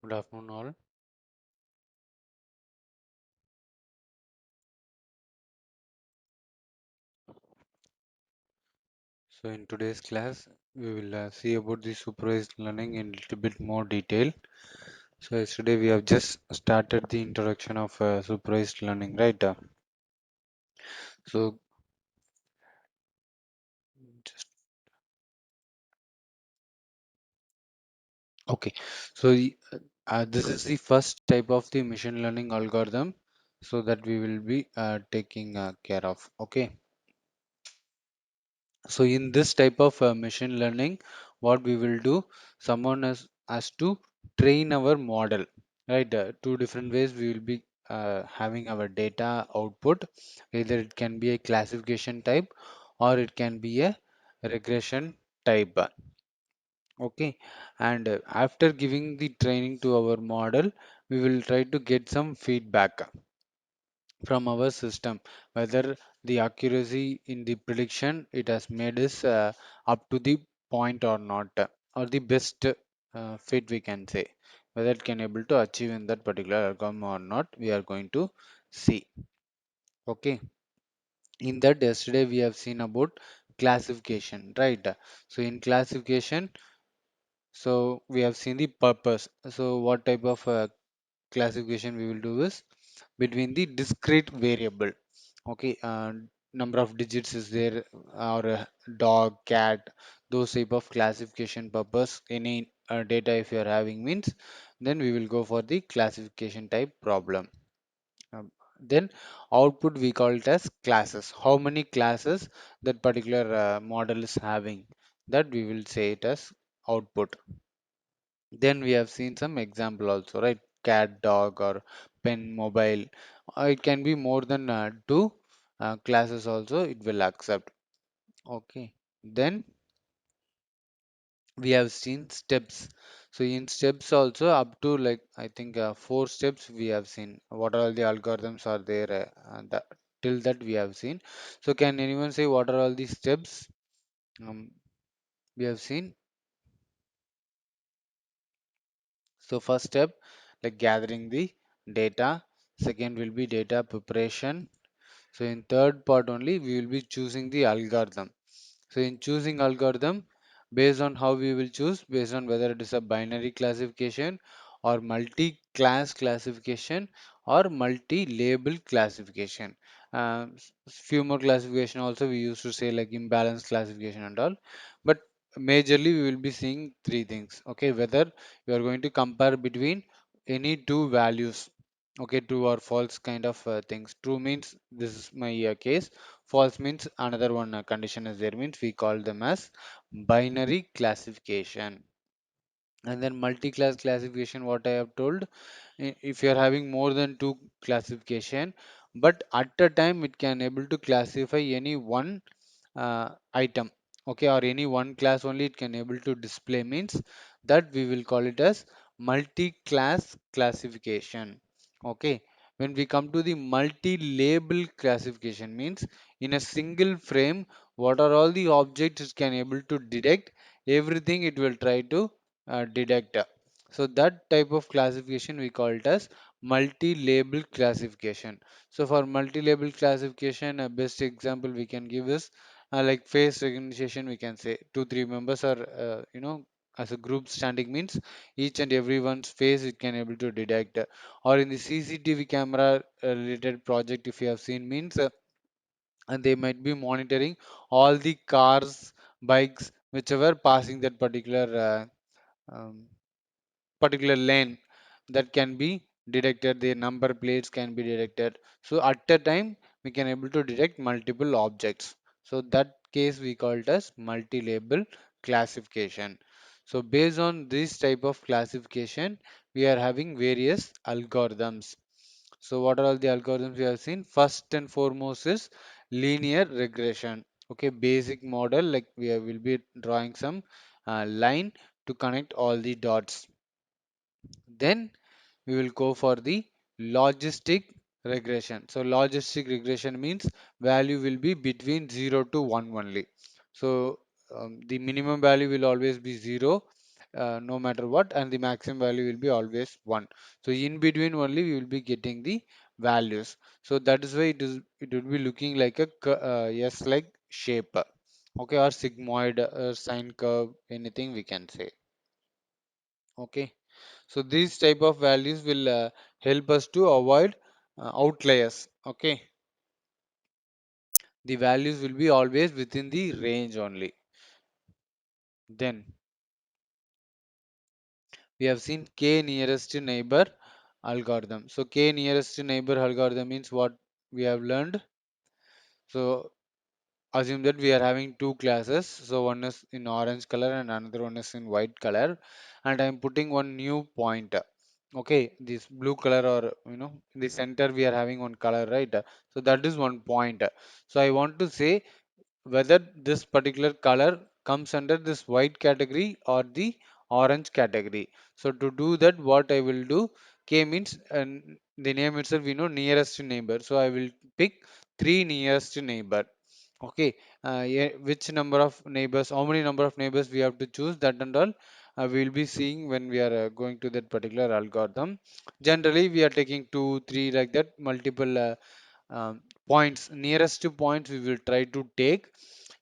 Good afternoon, all. So, in today's class, we will see about the supervised learning in a little bit more detail. So, yesterday we have just started the introduction of supervised learning, right? So, just okay. So, this is the first type of the machine learning algorithm, so that we will be taking care of. Okay. So in this type of machine learning, what we will do, someone has to train our model, right? Two different ways we will be having our data output. Either it can be a classification type or it can be a regression type. Okay, and after giving the training to our model, we will try to get some feedback from our system whether the accuracy in the prediction it has made us up to the point or not, or the best fit we can say, whether it can able to achieve in that particular outcome or not, we are going to see. Okay, in that yesterday we have seen about classification, right? So in classification, so we have seen the purpose. So what type of classification we will do is between the discrete variable. Okay, number of digits is there, or dog, cat, those type of classification purpose. Any data if you are having means, then we will go for the classification type problem. Then output we call it as classes. How many classes that particular model is having, that we will say it as output. Then we have seen some example also, right? Cat, dog, or pen, mobile. It can be more than two classes also, it will accept. Okay. Then we have seen steps. So in steps also up to like I think four steps we have seen. What are all the algorithms are there? Till that we have seen. So can anyone say what are all the steps we have seen? So first step, like gathering the data. Second will be data preparation. So in third part only, we will be choosing the algorithm. So in choosing algorithm, based on how we will choose, based on whether it is a binary classification or multi-class classification or multi-label classification. Few more classification also we used to say like imbalance classification and all. But majorly we will be seeing three things. Okay, whether you are going to compare between any two values. Okay, true or false kind of things. True means this is my case. False means another one condition is there, means we call them as binary classification. And then multi-class classification, what I have told, if you are having more than two classification, but at a time it can able to classify any one item, okay, or any one class only it can able to display, means that we will call it as multi-class classification. Okay, when we come to the multi-label classification, means in a single frame what are all the objects it can able to detect, everything it will try to detect. So that type of classification we call it as multi-label classification. So for multi-label classification, a best example we can give is like face recognition. We can say two, three members are, as a group standing, means each and everyone's face it can able to detect. Or in the CCTV camera related project, if you have seen, means and they might be monitoring all the cars, bikes, whichever passing that particular lane, that can be detected, their number plates can be detected. So at a time we can able to detect multiple objects, so that case we call it as multi-label classification. So based on this type of classification, we are having various algorithms. So what are all the algorithms we have seen? First and foremost is linear regression. Okay, basic model, like will be drawing some line to connect all the dots. Then we will go for the logistic regression. So logistic regression means value will be between 0 to 1 only. So the minimum value will always be 0, no matter what, and the maximum value will be always 1. So in between only we will be getting the values. So that is why it will be looking like a S like shape, okay, or sigmoid, sine curve, anything we can say. Okay, so these type of values will help us to avoid outliers. Okay, the values will be always within the range only. Then we have seen k nearest neighbor algorithm. So k nearest neighbor algorithm means what we have learned. So assume that we are having two classes. So one is in orange color and another one is in white color, and I am putting one new point. Okay, this blue color, or in the center we are having one color, right? So that is one point. So I want to say whether this particular color comes under this white category or the orange category. So to do that, what I will do, k means, the name itself nearest neighbor. So I will pick three nearest neighbor. Okay, yeah, which number of neighbors, how many number of neighbors we have to choose, that and all we will be seeing when we are going to that particular algorithm. Generally we are taking two, three, like that, multiple points, nearest to points we will try to take.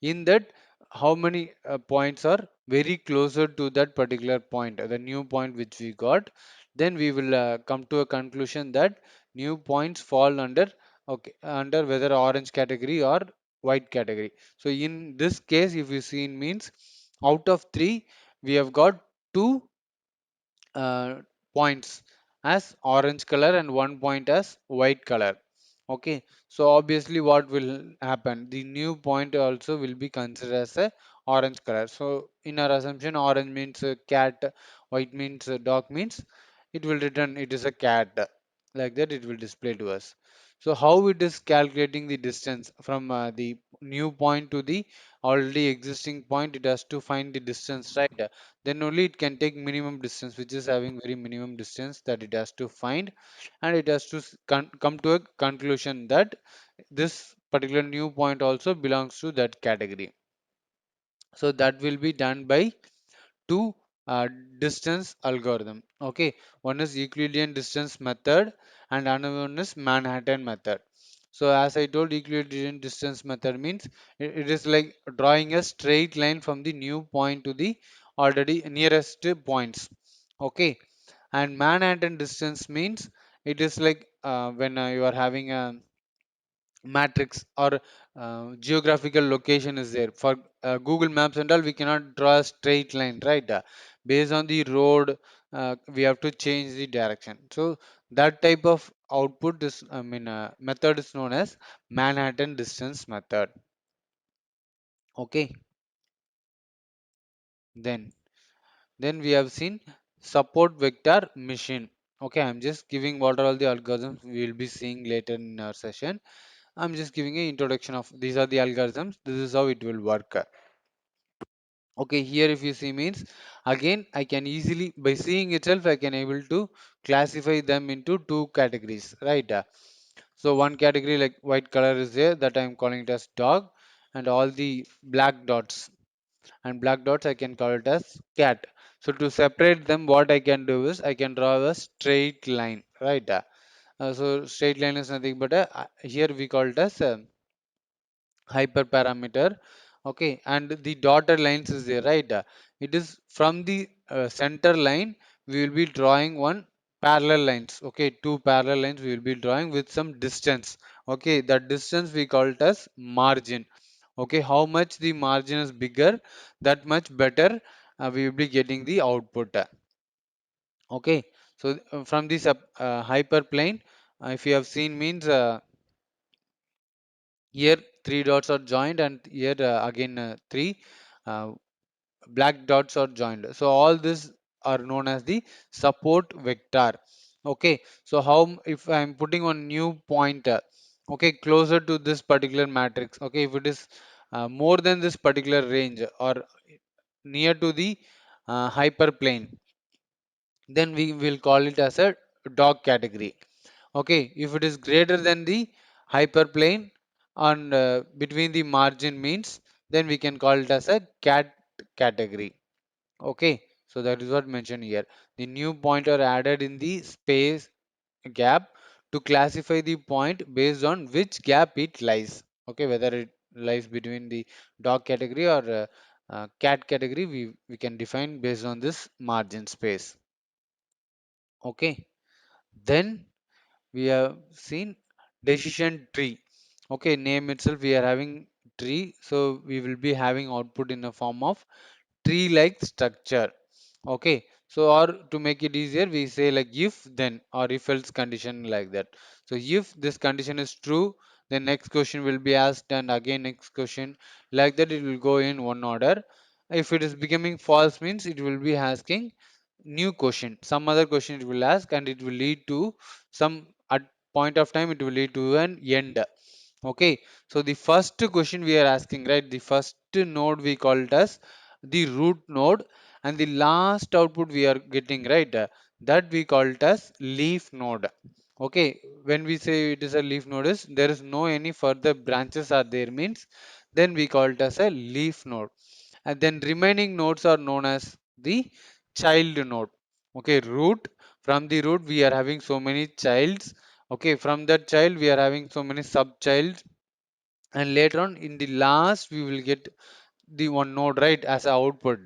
In that, how many points are very closer to that particular point, the new point which we got, then we will come to a conclusion that new points fall under, okay, under whether orange category or white category. So in this case, if you see, means out of three we have got two uh, points as orange color and one point as white color. Okay, so obviously what will happen, the new point also will be considered as a orange color. So in our assumption, orange means cat, white means dog, means it will return it is a cat, like that it will display to us. So how it is calculating the distance from the new point to the already existing point, it has to find the distance, right? Then only it can take minimum distance, which is having very minimum distance that it has to find, and it has to come to a conclusion that this particular new point also belongs to that category. So that will be done by two distance algorithm. Okay, one is Euclidean distance method and another one is Manhattan method. So as I told, Euclidean distance method means it is like drawing a straight line from the new point to the already nearest points. Okay, and Manhattan distance means it is like when you are having a matrix or geographical location is there for Google Maps and all, we cannot draw a straight line, right? Based on the road, we have to change the direction. So that type of output is, I mean, method is known as Manhattan distance method. Okay, then we have seen support vector machine. Okay, I'm just giving what are all the algorithms we will be seeing later in our session. I'm just giving an introduction of these are the algorithms. This is how it will work. Okay, here if you see, means again I can easily, by seeing itself, I can able to classify them into two categories, right? So one category like white color is there, that I am calling it as dog, and all the black dots and black dots I can call it as cat. So to separate them, what I can do is I can draw a straight line, right? So straight line is nothing but here we call it as hyperparameter. Okay, and the dotted lines is there, right? It is from the center line we will be drawing one parallel lines. Okay, two parallel lines we will be drawing with some distance. Okay, that distance we call it as margin. Okay, how much the margin is bigger, that much better we will be getting the output. Okay, so from this hyperplane, if you have seen, means here three dots are joined, and here again three uh, black dots are joined. So all this are known as the support vector. Okay, so how if I am putting on new pointer, okay, closer to this particular matrix, okay, if it is more than this particular range or near to the hyperplane, then we will call it as a dog category. Okay, if it is greater than the hyperplane and between the margin, means then we can call it as a cat category. Okay, So that is what mentioned here. The new pointer added in the space gap to classify the point based on which gap it lies. Okay, whether it lies between the dog category or cat category, we can define based on this margin space. Okay, then we have seen decision tree. Okay, name itself we are having tree, so we will be having output in the form of tree like structure. Okay, so or to make it easier we say like if then or if else condition like that. So if this condition is true, then next question will be asked and again next question, like that it will go in one order. If it is becoming false means it will be asking new question, some other question it will ask, and it will lead to some at point of time it will lead to an end. Okay, so the first question we are asking, right, the first node we call it as the root node, and the last output we are getting, right, that we call it as leaf node. Okay, when we say it is a leaf node is there is no any further branches are there means, then we call it as a leaf node, and then remaining nodes are known as the child node. Okay, root, from the root we are having so many childs. Okay, from that child we are having so many sub childs, and later on in the last we will get the one node, right, as a output,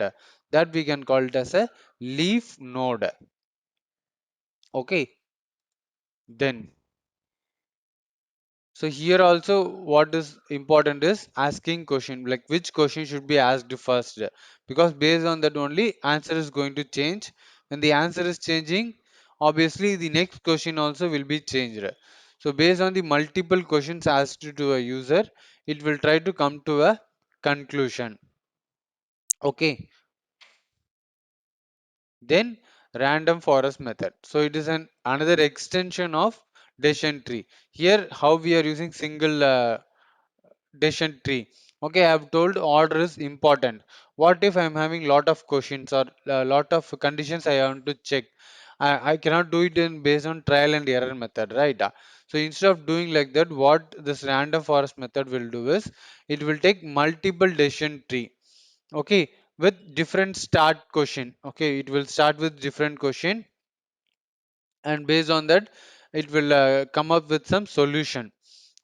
that we can call it as a leaf node. Okay, then so here also what is important is asking question, like which question should be asked first, because based on that only answer is going to change. When the answer is changing, obviously the next question also will be changed. So based on the multiple questions asked to a user, it will try to come to a conclusion. Okay, then random forest method. So it is an another extension of decision tree. Here how we are using single decision tree. Okay, I have told order is important. What if I am having lot of questions or a lot of conditions I want to check? I cannot do it in based on trial and error method, right? So instead of doing like that, what this random forest method will do is it will take multiple decision tree. Okay, with different start question. Okay, it will start with different question, and based on that it will come up with some solution.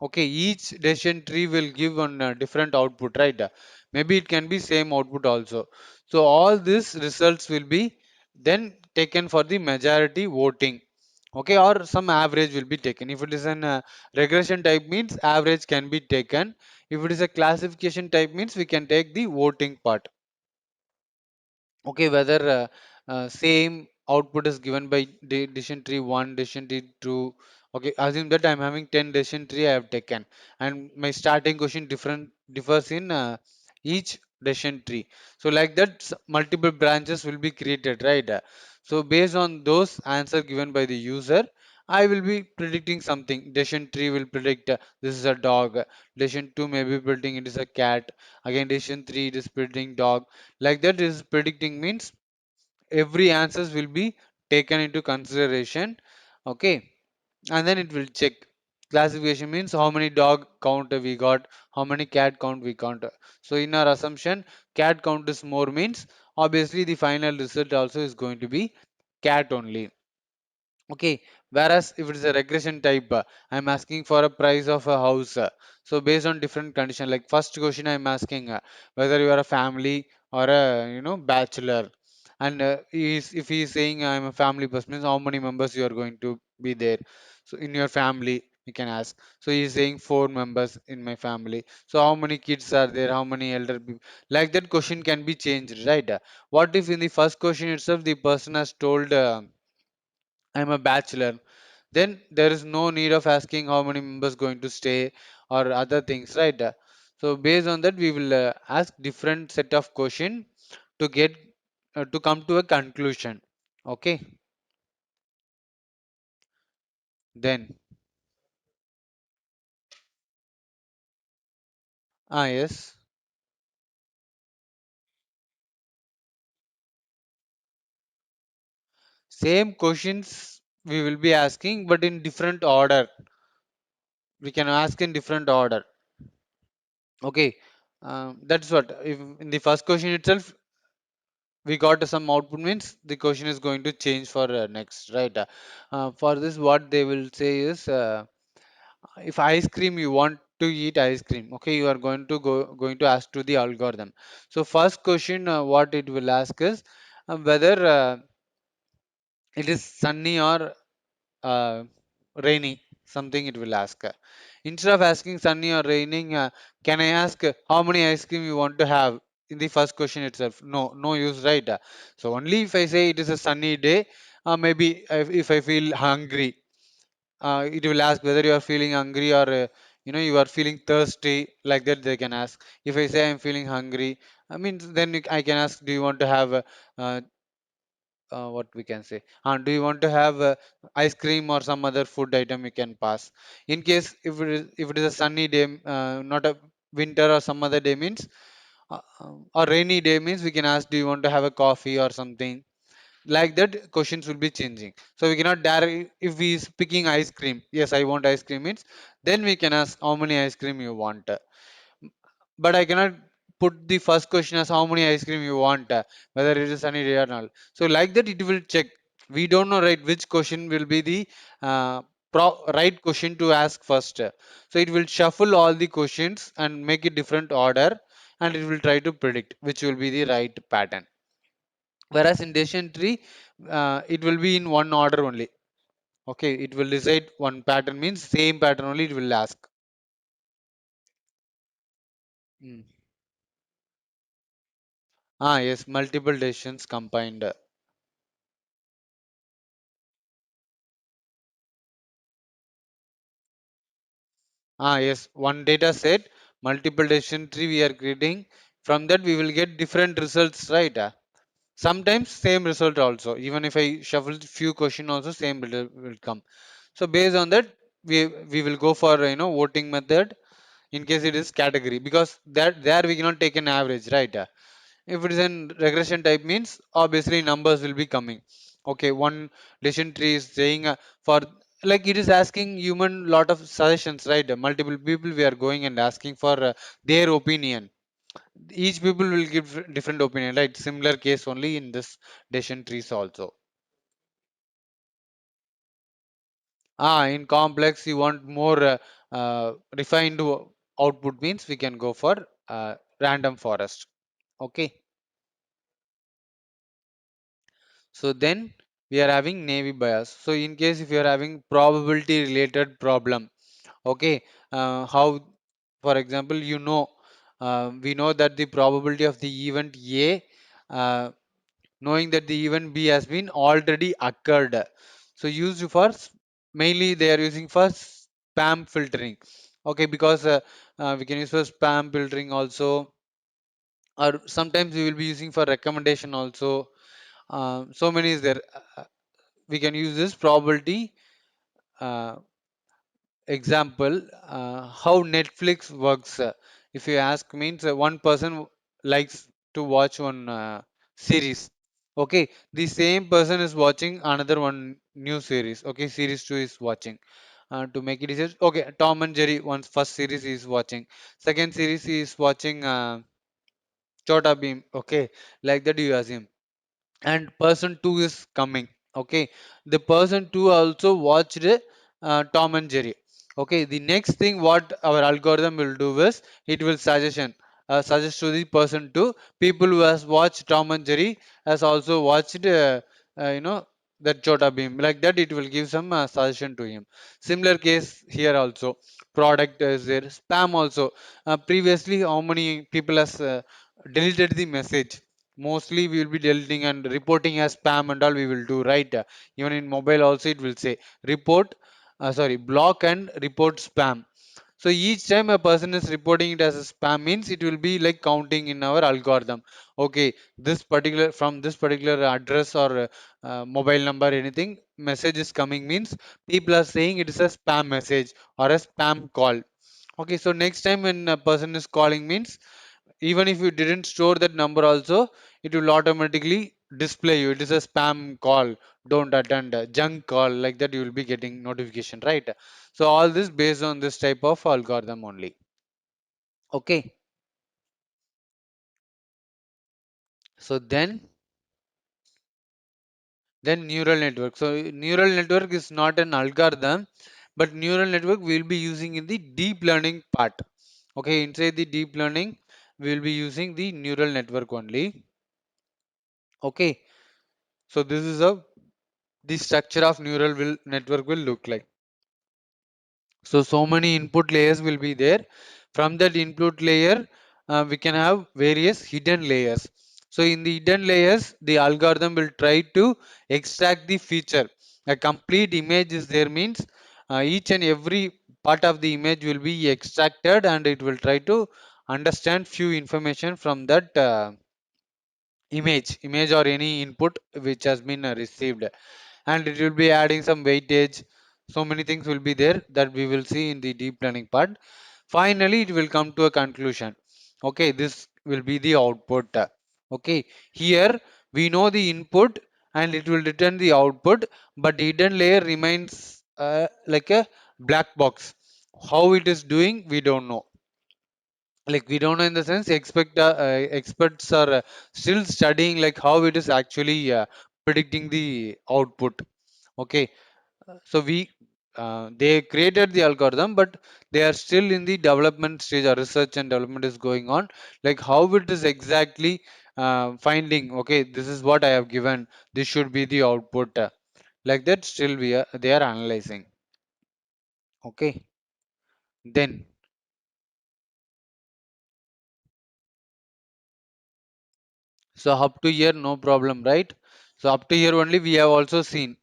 Okay, each decision tree will give one different output, right? Maybe it can be same output also. So all these results will be then taken for the majority voting. Okay, or some average will be taken. If it is an regression type means average can be taken. If it is a classification type means we can take the voting part. Okay, whether same output is given by decision tree 1, decision tree 2. Okay, assume that I'm having 10 decision tree I have taken, and my starting question differs in each decision tree. So like that multiple branches will be created, right? So based on those answer given by the user, I will be predicting something. Decision tree will predict this is a dog. Decision 2 may be predicting it is a cat. Again, decision 3 it is predicting dog. Like that is predicting means every answers will be taken into consideration. Okay, and then it will check. Classification means how many dog count we got, how many cat count we count. So in our assumption cat count is more means obviously the final result also is going to be cat only. Okay, whereas if it is a regression type, I'm asking for a price of a house. So based on different condition, like first question I'm asking whether you are a family or a bachelor, and if he is saying I'm a family person, means how many members you are going to be there. So in your family, you can ask. So he is saying 4 members in my family. So how many kids are there? How many elder people? Like that question can be changed, right? What if in the first question itself the person has told. I'm a bachelor, then there is no need of asking how many members going to stay or other things, right? So based on that, we will ask different set of question to get to come to a conclusion. Okay, then yes, same questions we will be asking, but in different order. We can ask in different order. Okay, that's what. If in the first question itself, we got some output means the question is going to change for next, right? For this, what they will say is, if ice cream you want to eat ice cream, okay, you are going to ask to the algorithm. So first question, what it will ask is whether it is sunny or uh, rainy, something it will ask. Instead of asking sunny or raining, can I ask how many ice cream you want to have in the first question itself? No, no use, right? So only if I say it is a sunny day, maybe if I feel hungry, it will ask whether you are feeling hungry or you are feeling thirsty, like that they can ask. If I say I'm feeling hungry, I mean then I can ask, do you want to have uh, what we can say, do you want to have ice cream or some other food item, you can pass. In case if it is a sunny day, not a winter or some other day means, or rainy day means, we can ask, do you want to have a coffee or something, like that questions will be changing. So we cannot direct, if we is picking ice cream, yes I want ice cream means, then we can ask how many ice cream you want. But I cannot put the first question as how many ice cream you want, whether it is sunny day or not. So like that it will check. We don't know, right, which question will be the uh, right question to ask first. So it will shuffle all the questions and make it different order, and it will try to predict which will be the right pattern. Whereas in decision tree, it will be in one order only. Okay, it will decide one pattern means same pattern only it will ask. Mm. Yes, multiple decisions combined. Yes, one data set, multiple decision tree we are creating. From that we will get different results, right? Sometimes same result also. Even if I shuffle few question also, same result will come. So based on that, we will go for voting method in case it is category, because that there we cannot take an average, right? If it is in regression type means obviously numbers will be coming. Okay, one decision tree is saying for, like, it is asking human lot of suggestions, right? Multiple people we are going and asking for their opinion. Each people will give different opinion, right? Similar case only in this decision trees also. In complex you want more refined output means we can go for random forest. Okay. So then we are having navy bias. So in case if you are having probability related problem, okay, how, for example, we know that the probability of the event A, uh, knowing that the event B has been already occurred. So used for mainly they are using for spam filtering. Okay, because we can use for spam filtering also, or sometimes we will be using for recommendation also. So many is there. We can use this probability uh, example, how Netflix works. If you ask means, one person likes to watch one series. Okay, the same person is watching another one new series. Okay, series 2 is watching. To make it easier, okay, Tom and Jerry, one's first series he is watching. Second series he is watching Chota Beam. Okay, like that you assume, and person 2 is coming. Okay, the person 2 also watched Tom and Jerry. Okay, the next thing what our algorithm will do is it will suggest to the person 2, people who has watched Tom and Jerry has also watched that Chota Beam, like that it will give some suggestion to him. Similar case here also, product is there, spam also. Previously how many people has deleted the message? Mostly we will be deleting and reporting as spam and all we will do, right? Even in mobile also it will say report, block and report spam. So each time a person is reporting it as a spam means it will be like counting in our algorithm. Okay, this particular, from this particular address or mobile number, anything message is coming means people are saying it is a spam message or a spam call. Okay, so next time when a person is calling means, even if you didn't store that number also, it will automatically display you it is a spam call, don't attend, junk call, like that you will be getting notification, right? So all this based on this type of algorithm only. Okay, so then then neural network. So neural network is not an algorithm, but neural network we will be using in the deep learning part. Okay, inside the deep learning we will be using the neural network only. Okay, so this is how the structure of neural will network will look like. So many input layers will be there. From that input layer, we can have various hidden layers. So in the hidden layers, the algorithm will try to extract the feature. A complete image is there means each and every part of the image will be extracted, and it will try to understand few information from that image or any input which has been received, and it will be adding some weightage. So many things will be there that we will see in the deep learning part. Finally it will come to a conclusion. Okay, this will be the output. Okay, here we know the input and it will return the output, but hidden layer remains like a black box. How it is doing we don't know. Like we don't know in the sense experts are still studying like how it is actually predicting the output. Okay, so we they created the algorithm, but they are still in the development stage, or research and development is going on, like how it is exactly finding, okay, this is what I have given, this should be the output, like that still they are analyzing. Okay, then so up to here no problem, right? So up to here only we have also seen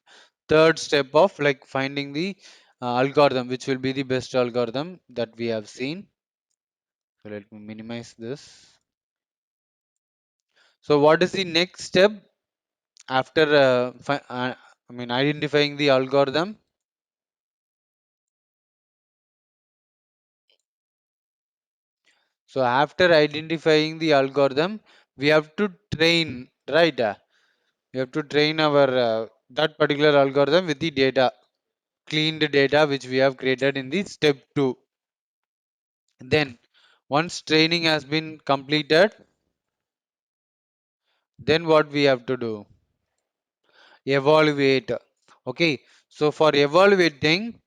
third step of like finding the algorithm which will be the best algorithm that we have seen. So let me minimize this. So what is the next step after I mean identifying the algorithm? So after identifying the algorithm, we have to train, right? We have to train our that particular algorithm with the data, cleaned data which we have created in the step 2. Then once training has been completed, then what we have to do? Evaluate. Okay, so for evaluating,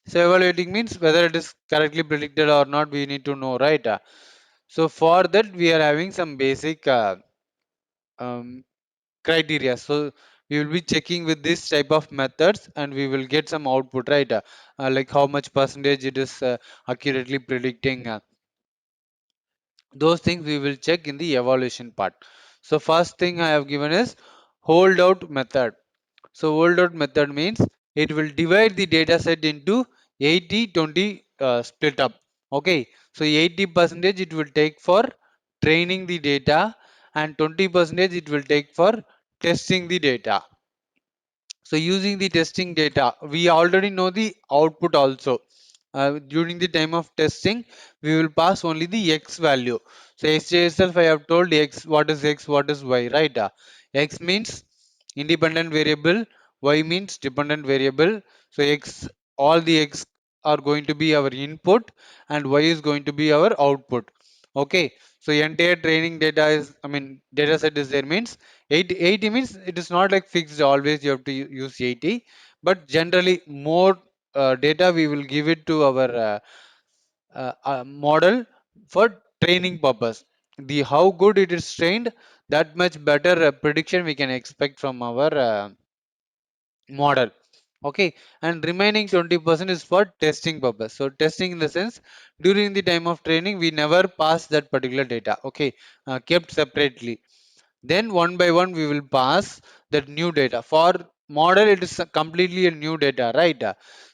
so evaluating means whether it is correctly predicted or not, we need to know, right? So for that, we are having some basic um, criteria. So we will be checking with this type of methods, and we will get some output, right? Like how much percentage it is accurately predicting. Those things we will check in the evaluation part. So first thing I have given is holdout method. So holdout method means it will divide the data set into 80-20 split up. Okay, so 80 percentage it will take for training the data, and 20 percentage it will take for testing the data. So using the testing data, we already know the output also. During the time of testing, we will pass only the x value. So yesterday itself I have told x, what is x, what is y, right? X means independent variable, y means dependent variable. So x, all the x are going to be our input, and y is going to be our output. Okay, so entire training data is, I mean, data set is there means 80 means it is not like fixed always you have to use 80, but generally more data we will give it to our model for training purpose. The how good it is trained, that much better prediction we can expect from our model. Okay, and remaining 20% is for testing purpose. So testing in the sense, during the time of training we never pass that particular data. Okay, kept separately. Then one by one we will pass that new data. For model it is completely a new data, right?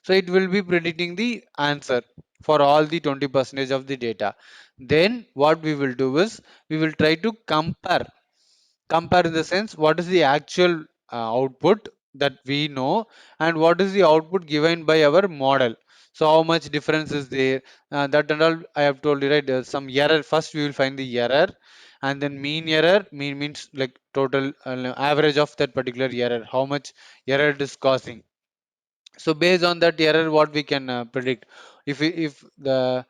So it will be predicting the answer for all the 20 percentage of the data. Then what we will do is we will try to compare in the sense what is the actual output that we know, and what is the output given by our model. So how much difference is there, that and all I have told you, right? There's some error. First we will find the error, and then mean error. Mean means like total average of that particular error, how much error it is causing. So based on that error what we can predict, if the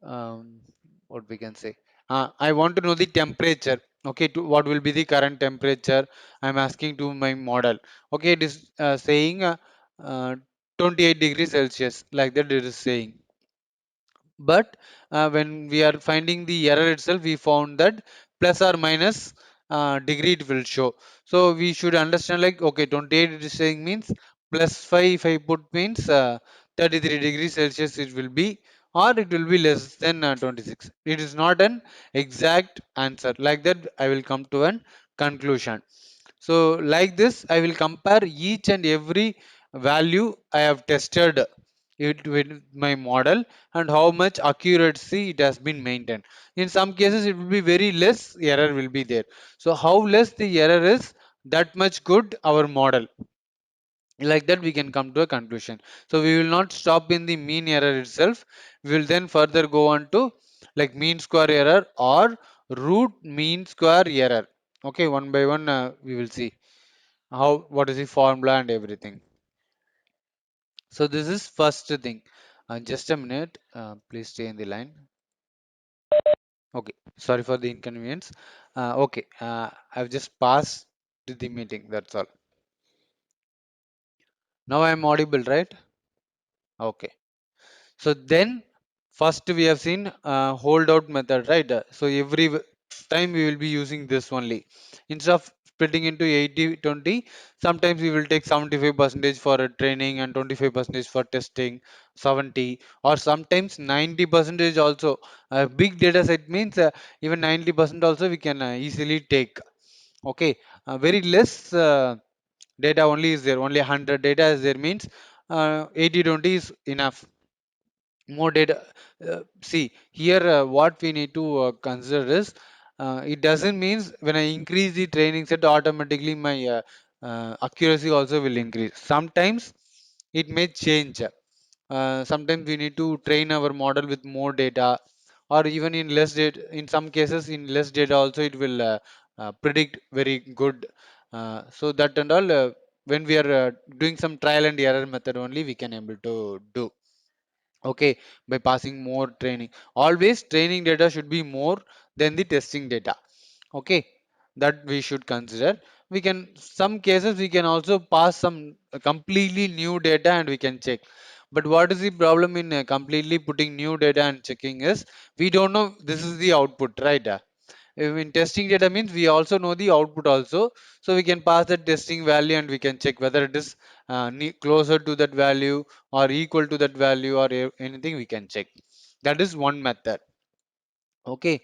um, what we can say, I want to know the temperature. Okay, to what will be the current temperature? I'm asking to my model. Okay, it is saying uh, 28 degrees Celsius, like that it is saying. But when we are finding the error itself, we found that plus or minus degree it will show. So we should understand, like, okay, 28 it is saying means plus 5 if I put means 33 degrees Celsius it will be, or it will be less than 26. It is not an exact answer. Like that I will come to an conclusion. So like this, I will compare each and every value I have tested it with my model and how much accuracy it has been maintained. In some cases, it will be very less error will be there. So how less the error is, that much good our model. Like that, we can come to a conclusion. So we will not stop in the mean error itself. We will then further go on to like mean square error or root mean square error. Okay, one by one, we will see how what is the formula and everything. So this is first thing. Just a minute, please stay in the line. Okay, sorry for the inconvenience. Okay, I've just passed to the meeting, that's all. Now I'm audible, right? Okay. So then first we have seen hold out method, right? So every time we will be using this only. Instead of splitting into 80-20, sometimes we will take 75 percentage for a training and 25 percentage for testing, 70, or sometimes 90 percentage also. Big data set means even 90% also we can easily take. Okay, very less data only is there, only 100 data is there means 80-20 is enough. More data, see here what we need to consider is it doesn't means when I increase the training set automatically my accuracy also will increase. Sometimes it may change. Sometimes we need to train our model with more data, or even in less data. In some cases in less data also it will predict very good. So that and all, when we are doing some trial and error method only we can able to do. Okay, by passing more training. Always training data should be more than the testing data. Okay, that we should consider. We can, some cases we can also pass some completely new data and we can check. But what is the problem in completely putting new data and checking is we don't know this is the output, right? In testing data means we also know the output also, so we can pass the testing value and we can check whether it is closer to that value or equal to that value or anything we can check. That is one method. Okay,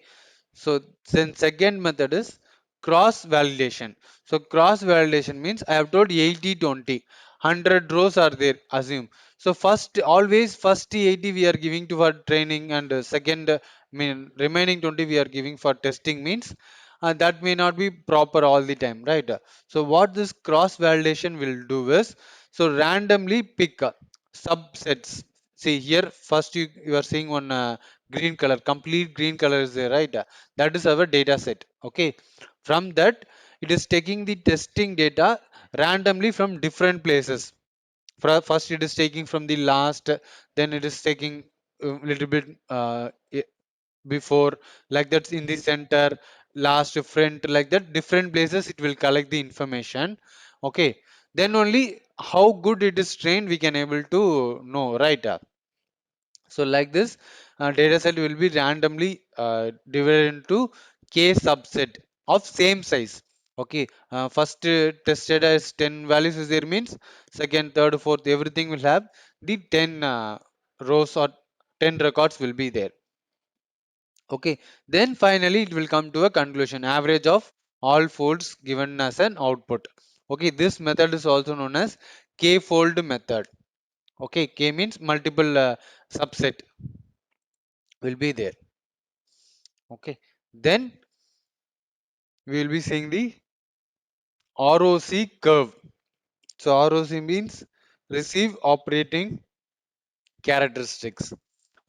so then second method is cross validation. So cross validation means I have told 80-20, 100 rows are there, assume. So first, always first 80 we are giving to for training, and second mean remaining 20 we are giving for testing means that may not be proper all the time, right? So what this cross validation will do is, so randomly pick subsets. See here, first you are seeing one green color, complete green color is there, right? That is our data set. Okay, from that it is taking the testing data randomly from different places. First it is taking from the last, then it is taking a little bit before, like that's in the center, last, front, like that different places it will collect the information. Okay, then only how good it is trained we can able to know, right? So like this, data set will be randomly divided into k subset of same size. Okay, first test data is 10 values is there means second, third, fourth, everything will have the 10 rows or 10 records will be there. Okay, then finally it will come to a conclusion, average of all folds given as an output. Okay, this method is also known as k fold method. Okay, k means multiple subset will be there. Okay, then we will be seeing the ROC curve. So ROC means receive operating characteristics.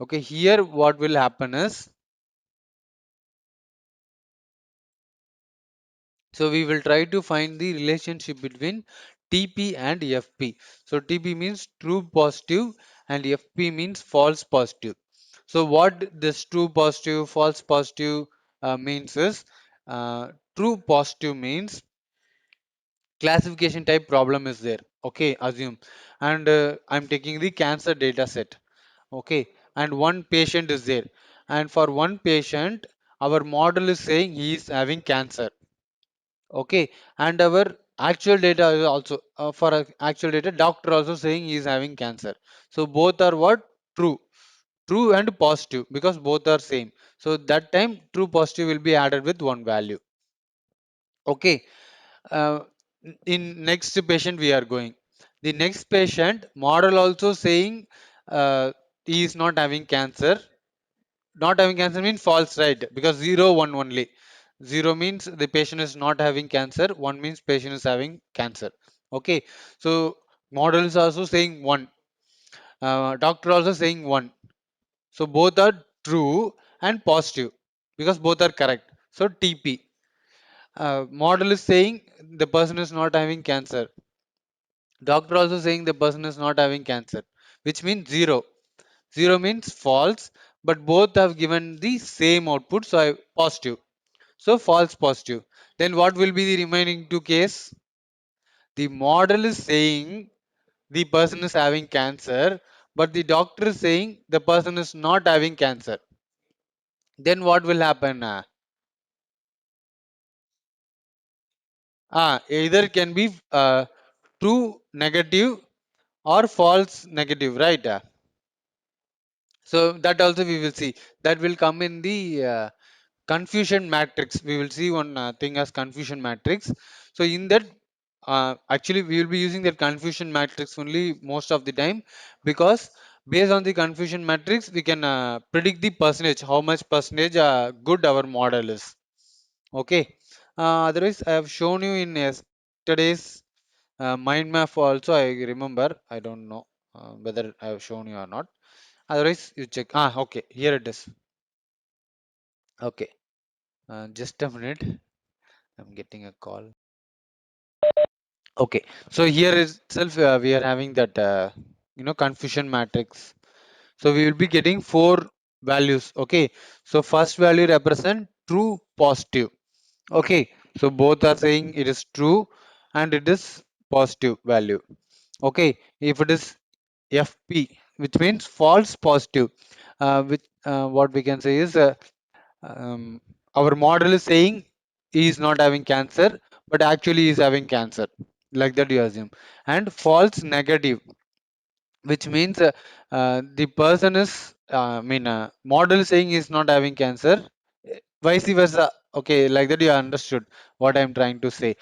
Okay, here what will happen is, so we will try to find the relationship between TP and FP. So TP means true positive and FP means false positive. So what this true positive, false positive means is, True positive means classification type problem is there. Okay, assume. And I'm taking the cancer data set. Okay, and one patient is there. And for one patient, our model is saying he is having cancer. Okay, and our actual data is also for actual data, doctor also saying he is having cancer. So both are what? True. True and positive because both are same. So that time true positive will be added with one value. Okay, uh, in next patient we are going. The next patient model also saying he is not having cancer. Not having cancer means false, right? Because 0 1 only. 0 means the patient is not having cancer, 1 means patient is having cancer. Okay, so model is also saying 1, doctor also saying 1. So both are true and positive because both are correct. So TP. Model is saying the person is not having cancer. Doctor also saying the person is not having cancer, which means 0. 0 means false, but both have given the same output, so positive. So false positive. Then what will be the remaining two case? The model is saying the person is having cancer, but the doctor is saying the person is not having cancer. Then what will happen? Either can be true negative or false negative, right? So that also we will see. That will come in the confusion matrix. We will see one thing as confusion matrix. So in that, actually we will be using that confusion matrix only most of the time, because based on the confusion matrix we can predict the percentage, how much percentage good our model is. Okay. Otherwise I have shown you in yesterday's mind map also, I remember. I don't know whether I have shown you or not. Otherwise you check. Okay, here it is. Okay, just a minute. I'm getting a call. Okay, so here itself we are having that confusion matrix. So we will be getting four values. Okay, so first value represent true positive. Okay, so both are saying it is true and it is positive value. Okay, if it is FP, which means false positive, which what we can say is um, our model is saying he is not having cancer, but actually he is having cancer. Like that you assume. And false negative, which means the person is, model saying he is not having cancer, vice versa. Okay, like that you understood what I'm trying to say.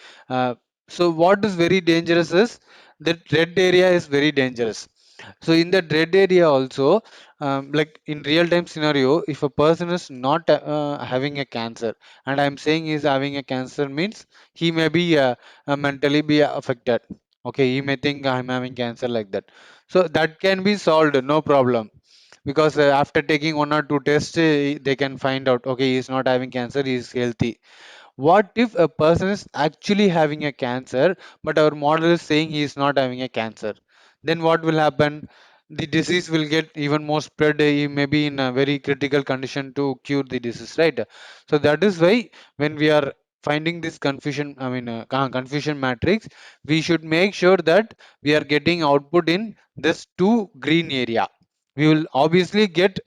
So what is very dangerous is that red area is very dangerous. So in that red area also, like in real time scenario, if a person is not having a cancer and I'm saying he's having a cancer, means he may be mentally be affected. Okay, he may think I'm having cancer, like that. So that can be solved, no problem, because after taking one or two tests, they can find out, okay, he's not having cancer, he's healthy. What if a person is actually having a cancer, but our model is saying he is not having a cancer? Then what will happen? The disease will get even more spread. He may be in a very critical condition to cure the disease, right? So that is why when we are finding this confusion, confusion matrix, we should make sure that we are getting output in this two green area. We will obviously get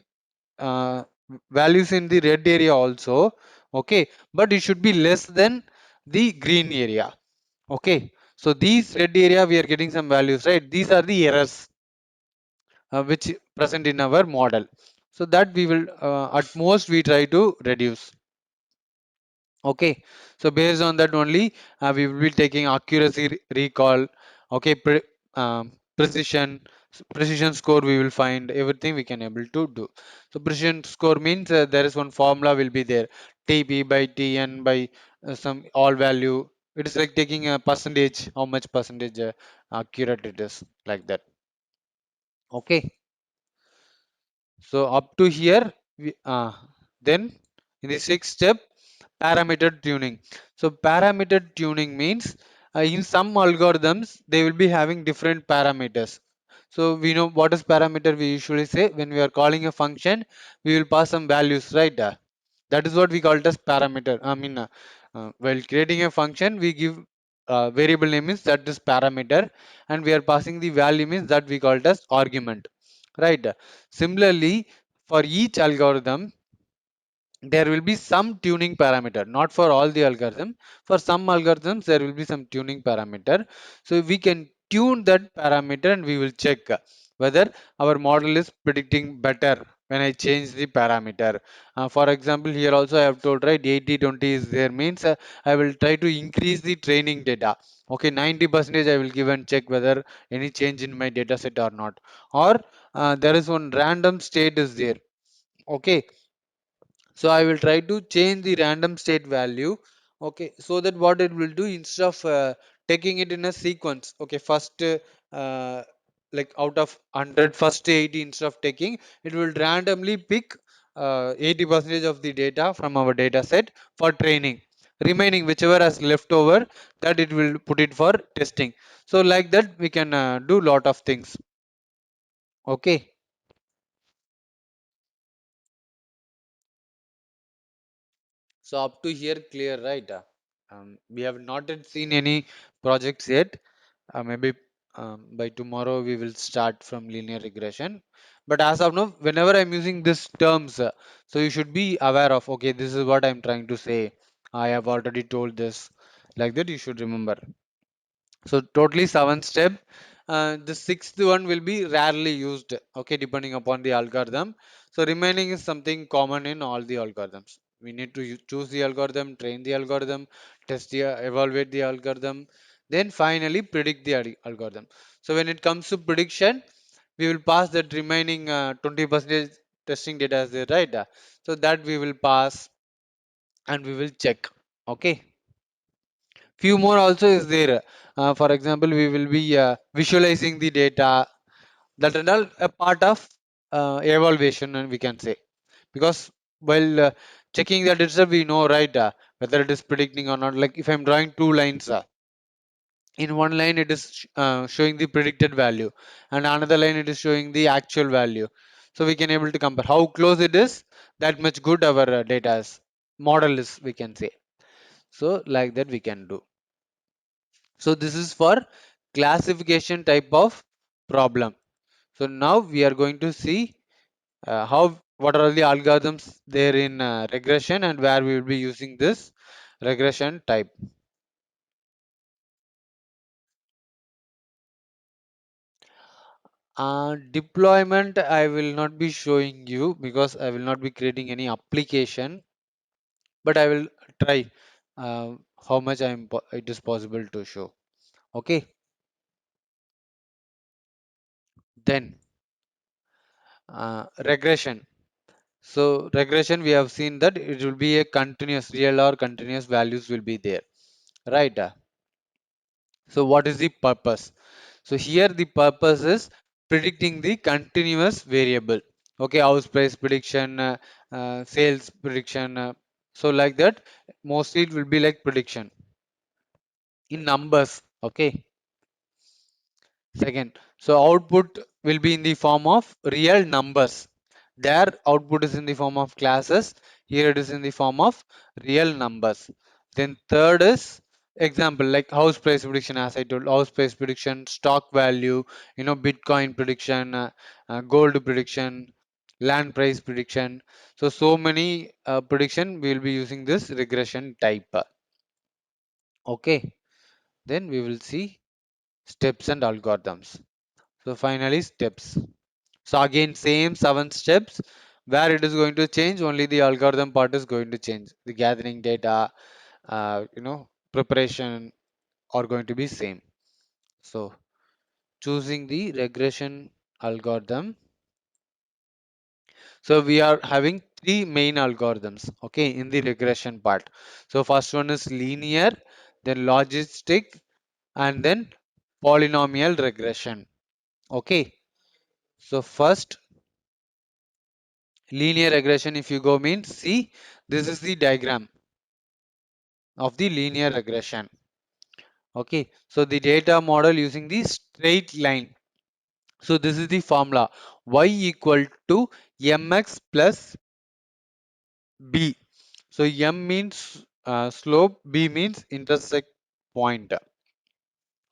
uh, values in the red area also. Okay, but it should be less than the green area. Okay, so these red area we are getting some values, right? These are the errors which present in our model. So that we will at most we try to reduce. Okay, so based on that only we will be taking accuracy recall. Okay, precision, precision score, we will find everything we can able to do. So precision score means there is one formula will be there, TP by TN by some all value. It is like taking a percentage, how much percentage accurate it is, like that. Okay, so up to here then in the sixth step, parameter tuning. So parameter tuning means in some algorithms they will be having different parameters. So we know what is parameter. We usually say when we are calling a function, we will pass some values, right? That is what we call it as parameter. I mean, while creating a function, we give variable name is that is parameter, and we are passing the value means that we call it as argument, right? Similarly, for each algorithm, there will be some tuning parameter, not for all the algorithm. For some algorithms there will be some tuning parameter, so we can tune that parameter and we will check whether our model is predicting better when I change the parameter. For example, here also I have told, right, 80-20 is there means I will try to increase the training data. Okay, 90% I will give and check whether any change in my data set or not. Or there is one random state is there. Okay, so I will try to change the random state value. Okay, so that what it will do, instead of taking it in a sequence, okay, first like out of 100 first 80, instead of taking, it will randomly pick 80% of the data from our data set for training. Remaining whichever has left over, that it will put it for testing. So like that we can do lot of things. Okay. So up to here clear, right? We have not yet seen any projects yet. Maybe by tomorrow we will start from linear regression. But as of now, whenever I'm using these terms, so you should be aware of, okay, this is what I'm trying to say. I have already told this. Like that, you should remember. So totally seven step. The sixth one will be rarely used. Okay, depending upon the algorithm. So remaining is something common in all the algorithms. We need to choose the algorithm, train the algorithm, test the evaluate the algorithm, then finally predict the algorithm. So when it comes to prediction, we will pass that remaining 20% testing data as there, right? So that we will pass and we will check. Okay. Few more also is there. For example, we will be visualizing the data. That and all a part of evaluation, and we can say, because while checking that itself, we know, right, whether it is predicting or not. Like if I'm drawing two lines, in one line it is showing the predicted value, and another line it is showing the actual value. So we can able to compare how close it is. That much good our data is, model is, we can say. So like that we can do. So this is for classification type of problem. So now we are going to see how what are the algorithms there in regression and where we will be using this regression type. Deployment I will not be showing you because I will not be creating any application, but I will try how much it is possible to show. Okay, then regression. So regression, we have seen that it will be a continuous, real or continuous values will be there, right? So what is the purpose? So here the purpose is predicting the continuous variable. Okay, house price prediction, sales prediction. So like that, mostly it will be like prediction in numbers. Okay. Second, so output will be in the form of real numbers. Their output is in the form of classes. Here it is in the form of real numbers. Then third is example like house price prediction, as I told, house price prediction, stock value, Bitcoin prediction, gold prediction, land price prediction. So many prediction we will be using this regression type. Okay. Then we will see steps and algorithms. So finally steps. So again same 7 steps. Where it is going to change, only the algorithm part is going to change. The gathering data, preparation are going to be same. So choosing the regression algorithm. So we are having three main algorithms, okay, in the regression part. So first one is linear, then logistic, and then polynomial regression. Okay. So first linear regression, if you go means, see, this is the diagram of the linear regression. Okay, so the data model using the straight line. So this is the formula, y equal to mx plus b. So M means slope, B means intersect point.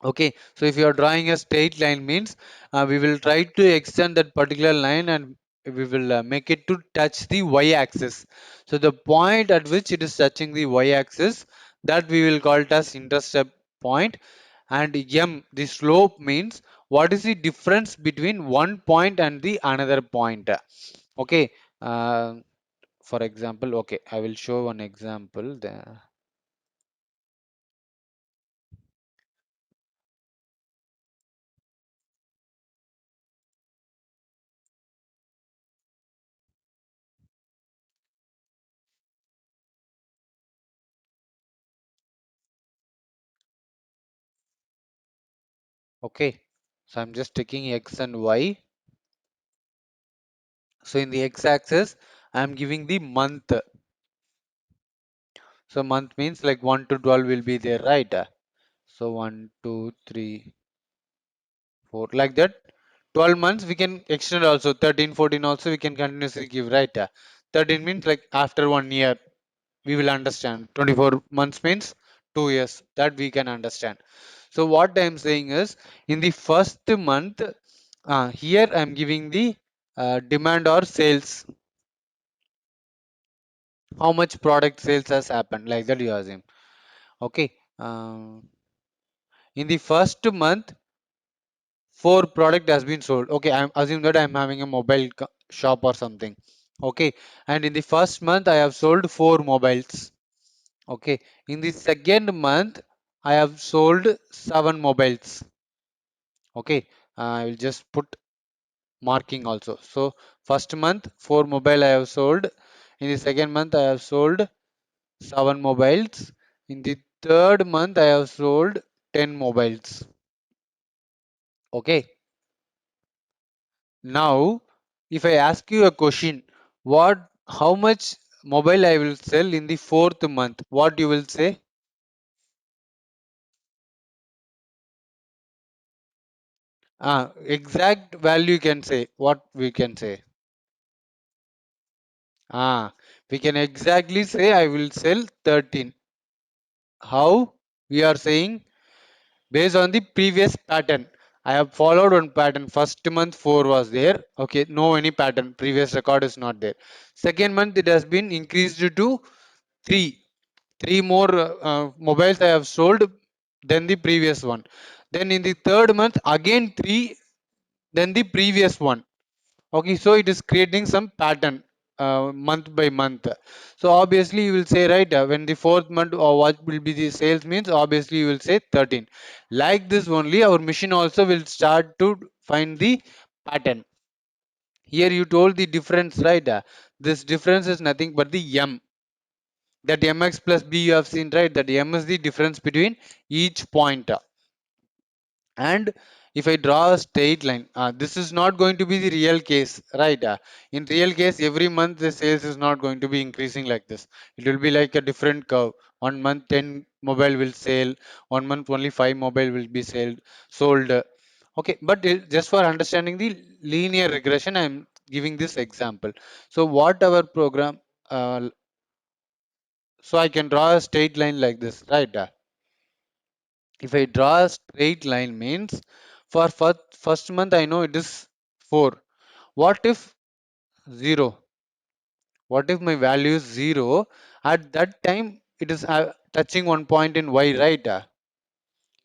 Okay, so if you are drawing a straight line means we will try to extend that particular line and we will make it to touch the y-axis. So the point at which it is touching the y-axis, that we will call it as intercept point. And M, the slope, means what is the difference between one point and the another point. Okay, uh, for example, okay, I will show one example there. Okay, so I'm just taking x and y. So in the x-axis, I'm giving the month. So month means like 1 to 12 will be there, right? So 1, 2, 3, 4, like that. 12 months we can extend also. 13, 14 also we can continuously give, right? 13 means like after 1 year we will understand. 24 months means 2 years. That we can understand. So what I'm saying is in the first month, here I'm giving the demand or sales. How much product sales has happened, like that you assume. Okay, in the first month 4 product has been sold. Okay, I'm assume that I'm having a mobile shop or something. Okay, and in the first month I have sold 4 mobiles. Okay, in the second month I have sold 7 mobiles. Okay, I will just put marking also. So first month 4 mobile I have sold. In the second month I have sold 7 mobiles. In the third month I have sold 10 mobiles. Okay, now if I ask you a question, what how much mobile I will sell in the fourth month, what you will say? Exact value you can say, what we can say? We can exactly say I will sell 13. How we are saying? Based on the previous pattern. I have followed one pattern. First month 4 was there. Okay, no any pattern. Previous record is not there. Second month it has been increased to 3. 3 more mobiles I have sold than the previous one. Then in the third month again 3 than the previous one. Okay, so it is creating some pattern month by month. So obviously you will say, right, when the fourth month or what will be the sales means, obviously you will say 13. Like this only our machine also will start to find the pattern. Here you told the difference, right? This difference is nothing but the M. That mx plus b you have seen, right? That M is the difference between each point. And if I draw a straight line, this is not going to be the real case, right? In real case, every month the sales is not going to be increasing like this. It will be like a different curve. 1 month 10 mobile will sell, 1 month only 5 mobile will be sold. Okay, but just for understanding the linear regression, I am giving this example. So what our program, so I can draw a straight line like this, right? If I draw a straight line means for first month I know it is 4. What if 0? What if my value is 0? At that time it is touching one point in y, right?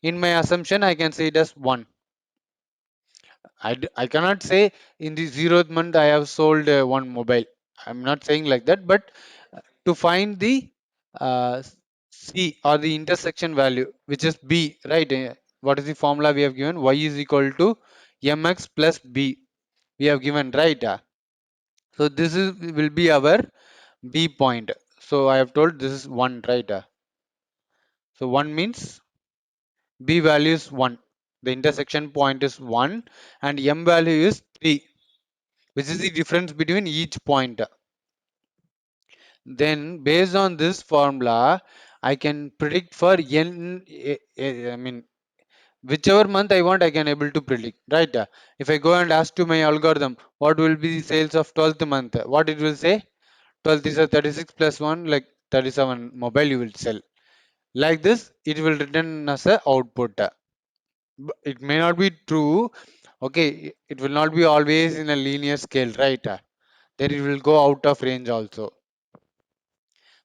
In my assumption I can say it as 1. I cannot say in the 0th month I have sold one mobile. I'm not saying like that, but to find the uh, C or the intersection value, which is B, right? What is the formula we have given? Y is equal to mx plus B. We have given, right? So this is will be our B point. So I have told this is 1, right? So 1 means B value is 1. The intersection point is 1 and M value is 3, which is the difference between each point. Then based on this formula, I can predict for n. I mean, whichever month I want, I can able to predict, right? If I go and ask to my algorithm, what will be the sales of 12th month? What it will say? 12th is a 36 plus 1, like 37 mobile you will sell. Like this, it will return as a output. It may not be true. Okay, it will not be always in a linear scale, right? Then it will go out of range also.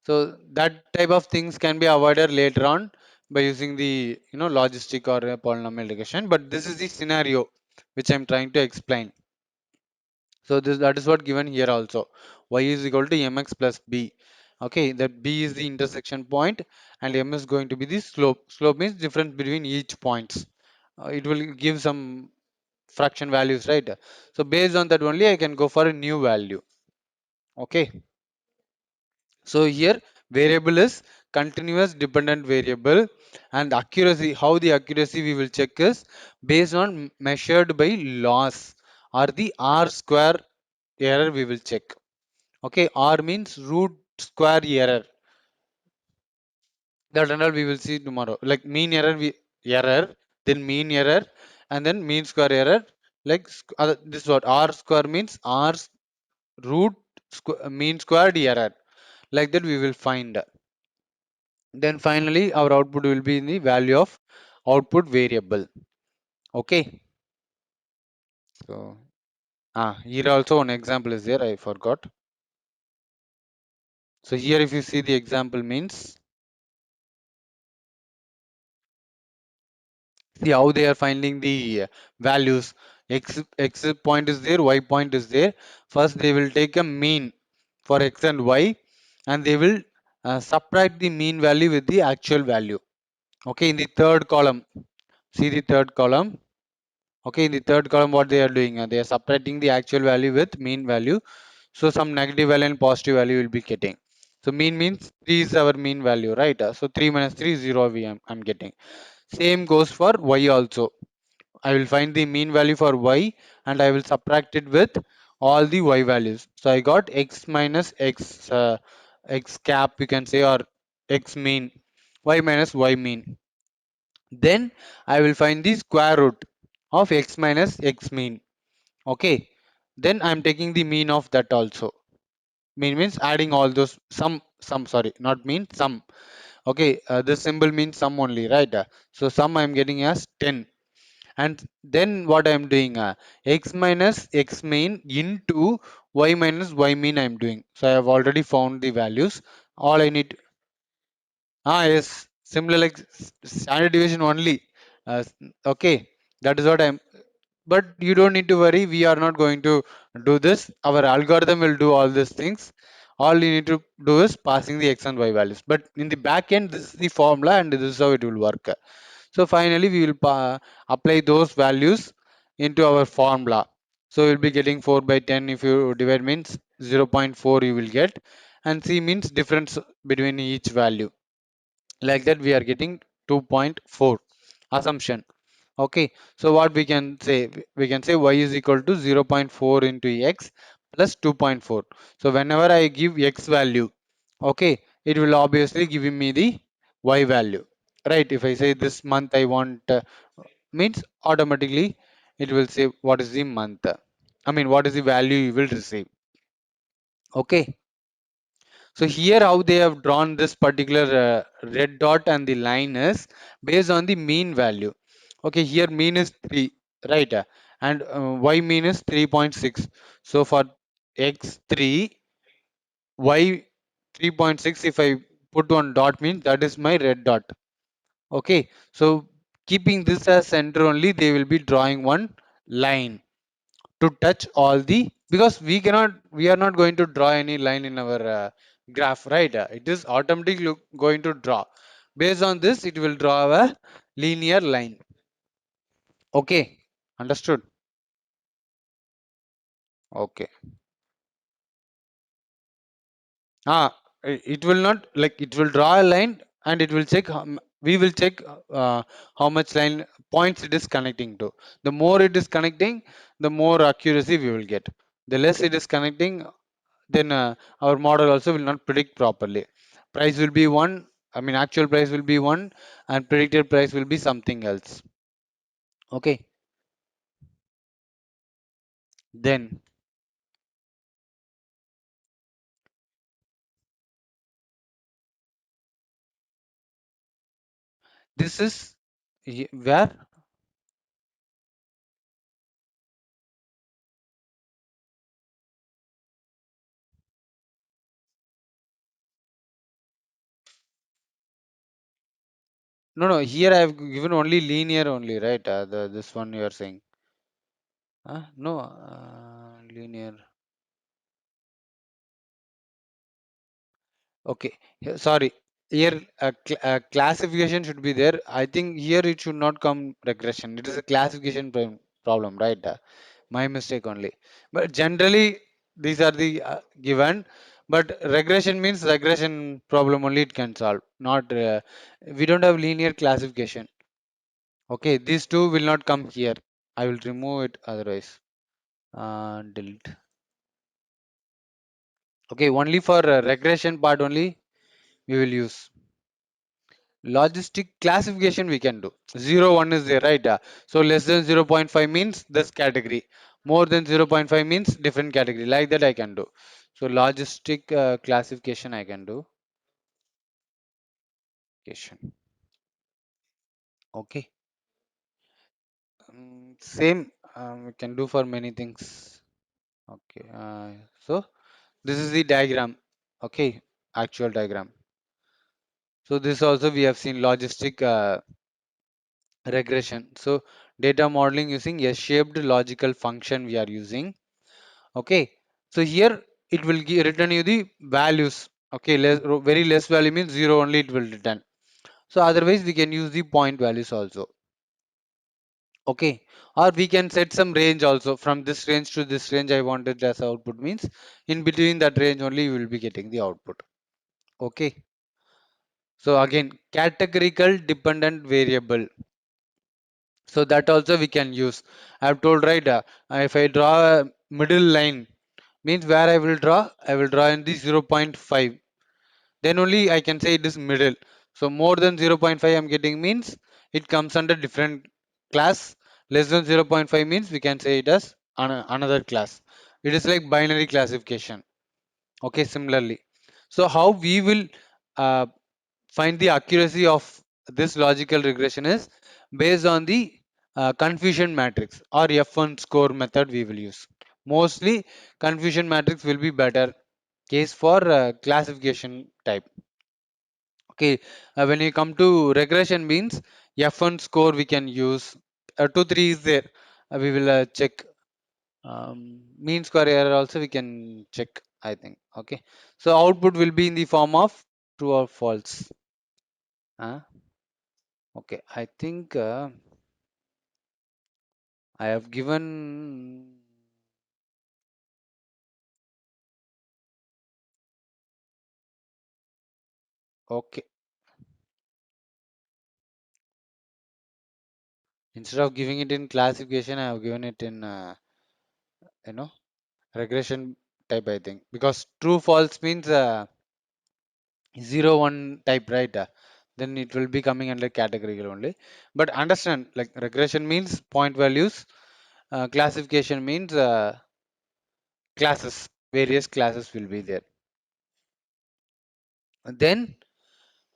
So that type of things can be avoided later on by using the logistic or polynomial regression. But this is the scenario which I'm trying to explain. So that is what given here also. Y is equal to mx plus b. Okay, that b is the intersection point and m is going to be the slope. Slope means difference between each points. It will give some fraction values, right? So based on that only I can go for a new value. Okay. So here variable is continuous dependent variable, and accuracy, how the accuracy we will check is based on measured by loss or the R square error we will check. Okay, R means root square error. That and all we will see tomorrow. Like mean error, then mean error, and then mean square error. Like this what R square means root mean squared error. Like that we will find. Then finally our output will be in the value of output variable. Okay. So here also one example is there. I forgot. So here if you see the example means, see how they are finding the values. X point is there, y point is there. First they will take a mean for x and y, and they will subtract the mean value with the actual value. Okay, in the third column, see the third column. Okay, in the third column what they are doing, they are subtracting the actual value with mean value. So some negative value and positive value will be getting. So mean means 3 is our mean value, right? So 3 minus 3 is 0 I'm getting. Same goes for y also. I will find the mean value for y and I will subtract it with all the y values. So I got x minus x, x cap you can say, or x mean, y minus y mean. Then I will find the square root of x minus x mean. Okay. Then I'm taking the mean of that also. Mean means adding all those sum, sorry, not mean, sum. Okay, this symbol means sum only, right? So sum I'm getting as 10. And then what I'm doing, x minus x mean into y minus y mean I'm doing. So I have already found the values. All I need, yes, similar like standard deviation only. uh, okay, that is what I'm, but you don't need to worry, we are not going to do this. Our algorithm will do all these things. All you need to do is passing the x and y values, but in the back end this is the formula and this is how it will work. So finally we will apply those values into our formula. So you'll be getting 4 by 10. If you divide means 0.4 you will get, and c means difference between each value. Like that we are getting 2.4 assumption. Okay, so what we can say, we can say y is equal to 0.4 into x plus 2.4. So whenever I give x value, okay, it will obviously give me the y value, right? If I say this month I want, means automatically it will say what is the month, I mean what is the value you will receive. Okay, so here how they have drawn this particular red dot and the line is based on the mean value. Okay, here mean is 3, right? And y mean is 3.6. So for x3, y 3.6, if I put one dot means that is my red dot. Okay, so keeping this as center only, they will be drawing one line to touch all the, because we are not going to draw any line in our graph, right? It is automatically going to draw. Based on this it will draw a linear line. Okay, understood. Okay. It will not, like, it will draw a line and it will check we will check how much line points it is connecting to. The more it is connecting, the more accuracy we will get. The less it is connecting, then our model also will not predict properly. Price will be one, I mean actual price will be one, and predicted price will be something else. Okay, then This is where. No, no, here I have given only linear only, right? This one you are saying. No, linear. Okay, sorry. Here, classification should be there. I think here it should not come regression. It is a classification problem, right? My mistake only. But generally, these are the given. But regression means regression problem only it can solve. Not we don't have linear classification. Okay, these two will not come here. I will remove it otherwise. Delete. Okay, only for regression part only we will use. Logistic classification we can do. 0, 1 is there, right? So less than 0.5 means this category. More than 0.5 means different category. Like that I can do. So logistic classification I can do. Okay. Same we can do for many things. Okay. So this is the diagram. Okay. Actual diagram. So this also we have seen logistic regression. So data modeling using S-shaped logical function we are using. Okay. So here it will return you the values. Okay. Very less value means 0 only it will return. So otherwise we can use the point values also. Okay. Or we can set some range also from this range to this range I wanted as output means in between that range only you will be getting the output. Okay. So again categorical dependent variable. So that also we can use. I have told right if I draw a middle line means where I will draw in the 0.5, then only I can say it is middle. So more than 0.5 I'm getting means it comes under different class. Less than 0.5 means we can say it as another class. It is like binary classification. Okay, similarly. So how we will uh, find the accuracy of this logical regression is based on the confusion matrix or F1 score method we will use. Mostly confusion matrix will be better case for classification type. Okay, when you come to regression means F1 score we can use. 2, 3 is there. We will check mean square error also we can check, I think. Okay, so output will be in the form of true or false. Uh, okay, I think I have given. Okay, instead of giving it in classification, I have given it in you know regression type. I think because true false means 0 1 type, right? Then it will be coming under categorical only. But understand, like regression means point values. Classification means classes. Various classes will be there. Then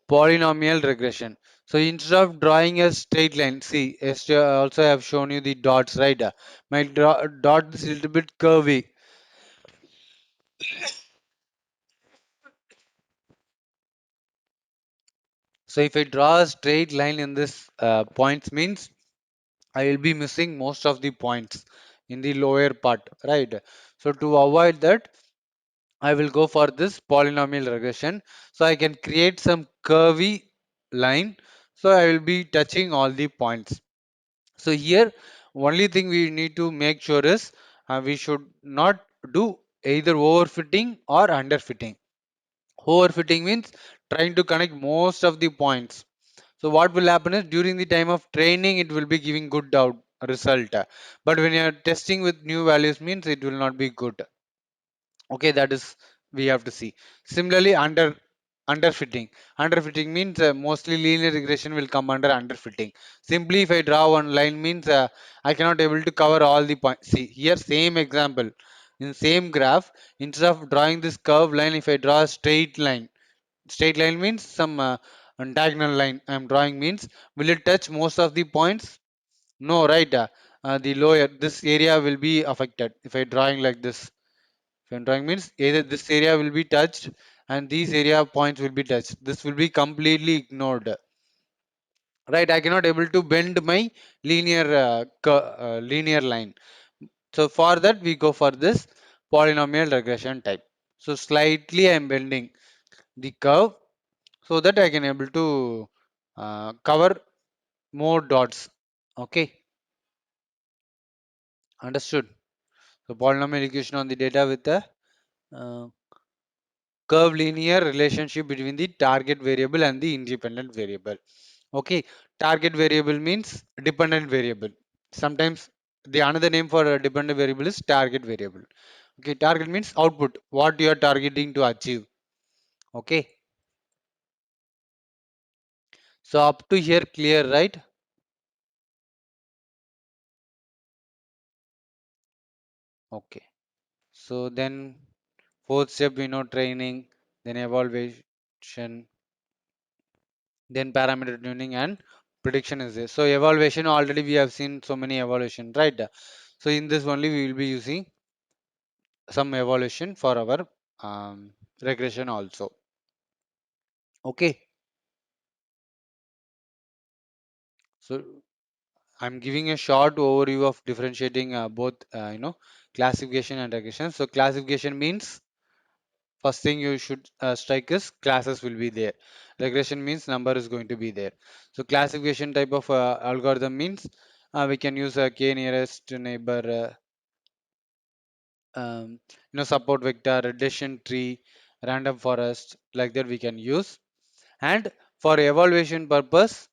polynomial regression. So instead of drawing a straight line, see, also I have shown you the dots, right? My dot is a little bit curvy. So if I draw a straight line in this points means I will be missing most of the points in the lower part, right? So to avoid that, I will go for this polynomial regression. So I can create some curvy line. So I will be touching all the points. So here, only thing we need to make sure is we should not do either overfitting or underfitting. Overfitting means trying to connect most of the points. So what will happen is during the time of training, it will be giving good out result. But when you are testing with new values means it will not be good. Okay, that is we have to see. Similarly, underfitting. Underfitting means mostly linear regression will come under underfitting. Simply if I draw one line means I cannot able to cover all the points. See here same example in same graph, instead of drawing this curved line, if I draw a straight line, straight line means some diagonal line I'm drawing means, will it touch most of the points? No, right? The lower, this area will be affected if I drawing like this. If I'm drawing means either this area will be touched and these area points will be touched. This will be completely ignored. Right? I cannot able to bend my linear line. So for that we go for this polynomial regression type. So slightly I am bending the curve so that I can able to cover more dots. Okay, understood. So polynomial equation on the data with a uh, curve linear relationship between the target variable and the independent variable. Okay, target variable means dependent variable. Sometimes the another name for a dependent variable is target variable. Okay, target means output, what you are targeting to achieve. Okay, so up to here clear, right? Okay, so then fourth step we know training, then evaluation, then parameter tuning and prediction is there. So evaluation already we have seen so many evaluation, right? So in this only we will be using some evaluation for our regression also. Okay, so I'm giving a short overview of differentiating both classification and regression. So classification means first thing you should strike is classes will be there. Regression means number is going to be there. So classification type of algorithm means we can use a k nearest neighbor, support vector, decision tree, random forest, like that we can use. And for evaluation purpose,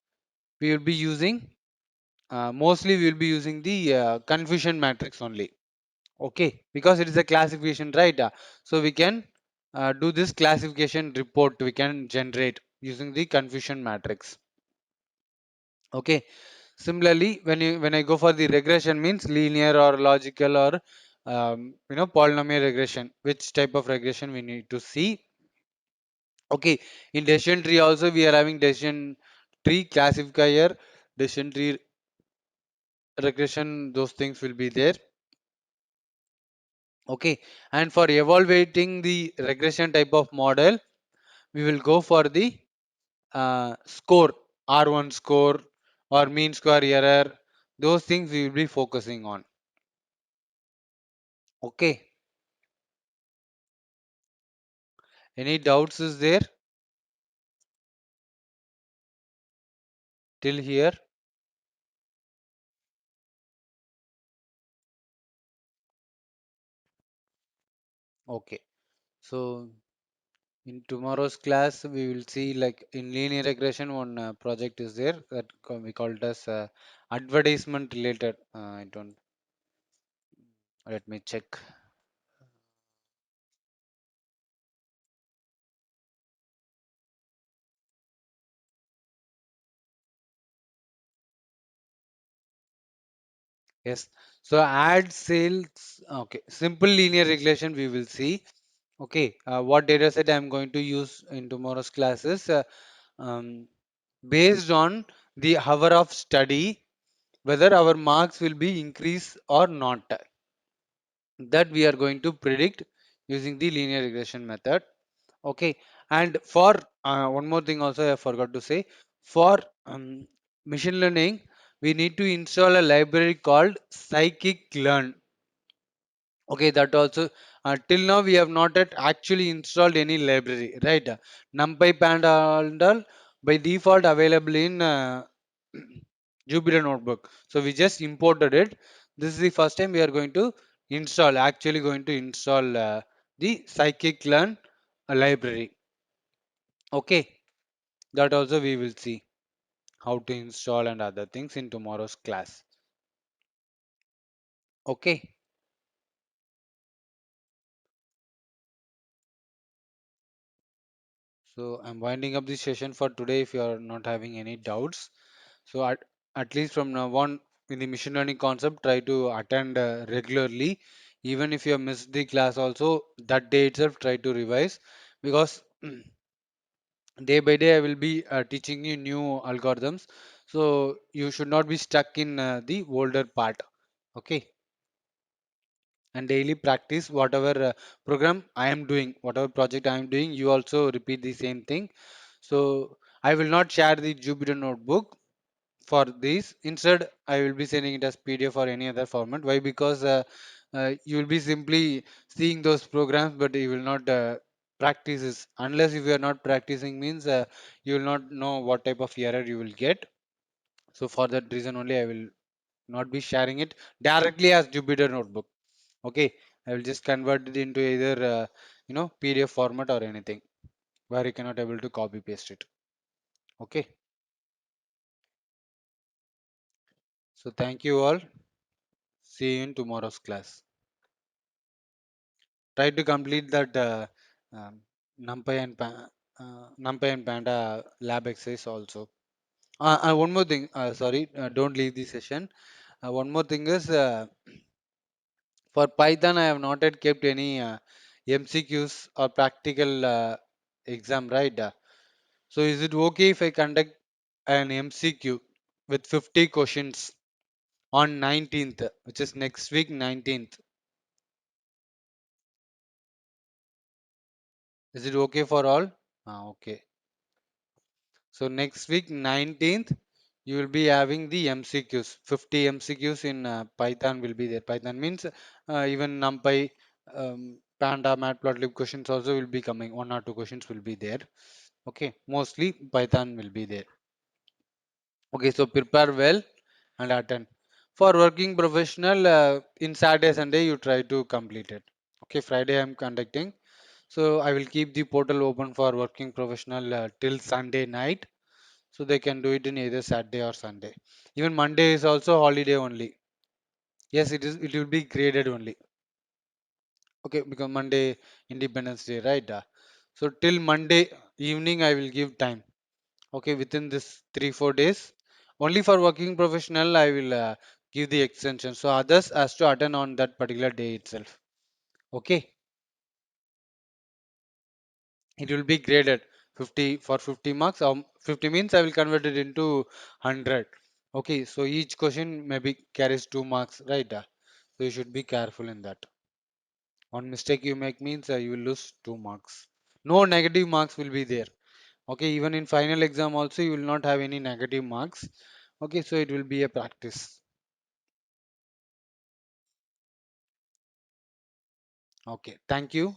we will be using mostly we will be using the confusion matrix only. Okay, because it is a classification, right? So we can do this classification report we can generate using the confusion matrix. Okay, similarly when I go for the regression means linear or logical or polynomial regression, which type of regression we need to see. Okay, in decision tree also we are having decision tree classifier, decision tree regression, those things will be there. Okay, and for evaluating the regression type of model, we will go for the score, R1 score or mean square error. Those things we will be focusing on. Okay, any doubts is there till here? Okay, so in tomorrow's class we will see like in linear regression one project is there that we call it as advertisement related. I don't, let me check. Yes. So add sales. Okay. Simple linear regression we will see. Okay. What data set I'm going to use in tomorrow's classes um, based on the hour of study, whether our marks will be increased or not. That we are going to predict using the linear regression method. Okay. And for one more thing also I forgot to say, for machine learning, we need to install a library called scikit-learn. Okay, that also till now we have not yet actually installed any library, right? NumPy Panda and all by default available in Jupyter Notebook. So we just imported it. This is the first time we are going to install, actually going to install the scikit-learn library. Okay, that also we will see how to install and other things in tomorrow's class. Okay, so I'm winding up this session for today. If you are not having any doubts, so at least from now on in the machine learning concept, try to attend regularly. Even if you have missed the class, also that day itself, try to revise because Day by day I will be teaching you new algorithms, so you should not be stuck in the older part. Okay, and daily practice whatever program I am doing, whatever project I am doing, you also repeat the same thing. So I will not share the Jupyter notebook for this. Instead I will be sending it as PDF or any other format. Why? Because you will be simply seeing those programs but you will not practice this. Unless if you are not practicing means you will not know what type of error you will get. So for that reason only I will not be sharing it directly as Jupyter notebook. Okay, I will just convert it into either PDF format or anything where you cannot able to copy paste it. Okay, so thank you all. See you in tomorrow's class. Try to complete that um, NumPy and Panda lab exercise also. One more thing, sorry, don't leave the session. One more thing is for Python, I have not yet kept any MCQs or practical exam, right? So is it okay if I conduct an MCQ with 50 questions on 19th, which is next week 19th? Is it okay for all? Okay. So next week 19th, you will be having the MCQs. 50 MCQs in Python will be there. Python means even NumPy, Panda, Matplotlib questions also will be coming. One or two questions will be there. Okay, mostly Python will be there. Okay, so prepare well and attend. For working professional, in Saturday, Sunday, you try to complete it. Okay, Friday I'm conducting. So I will keep the portal open for working professional till Sunday night. So they can do it in either Saturday or Sunday. Even Monday is also holiday only. Yes, it is. It will be graded only. Okay, because Monday Independence Day, right? So till Monday evening, I will give time. Okay, within this 3 4 days, only for working professional, I will give the extension. So others has to attend on that particular day itself. Okay, it will be graded 50 for 50 marks. 50 means I will convert it into 100. Okay, so each question maybe carries 2 marks, right? So you should be careful in that. One mistake you make means you will lose 2 marks. No negative marks will be there. Okay, even in final exam also you will not have any negative marks. Okay, so it will be a practice. Okay, thank you.